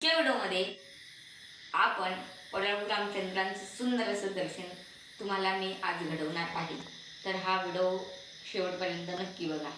या व्हिडिओमध्ये आपण पडळपूर रामचंद्रांचं सुंदर असं दर्शन तुम्हाला मी आज घडवणार आहे। तर हा व्हिडिओ शेवटपर्यंत नक्की बघा।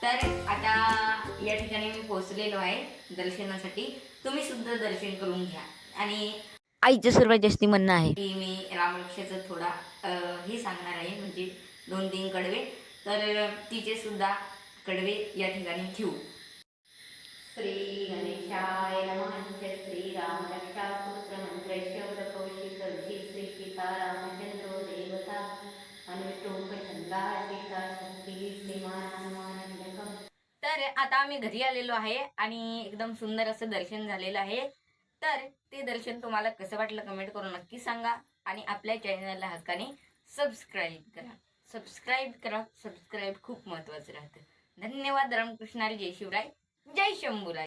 तर आता या ठिकाणी मी पोहोचलेलो आहे दर्शनासाठी। तुम्ही सुद्धा दर्शन करून घ्या। आणि आईचं सर्वात जास्ती म्हणणं आहे की मी रामरक्षाचं थोडा हे सांगणार आहे, म्हणजे 2-3 कडवे। तर तिचे सुद्धा कडवे या ठिकाणी ठेवू। श्री गणेशाय नमः। श्री रामरक्षा पुत्र मंत्रस्य प्रकौशिक श्री सीता रामचंद्रो देवता अनुष्टोपछंदा सीता शक्ती श्रीमान हनुमान। तर आता आम्ही घरी आलेलो आहे आणि एकदम सुंदर असं दर्शन झालेलं आहे। तर ते दर्शन तुम्हाला कसं वाटलं कमेंट करून नक्की सांगा। आणि आपल्या चॅनलला हक्काने सबस्क्राईब करा। सबस्क्राईब खूप महत्त्वाचं राहतं। धन्यवाद। रामकृष्ण हरी। जय शिवराय, जय शंभूराय।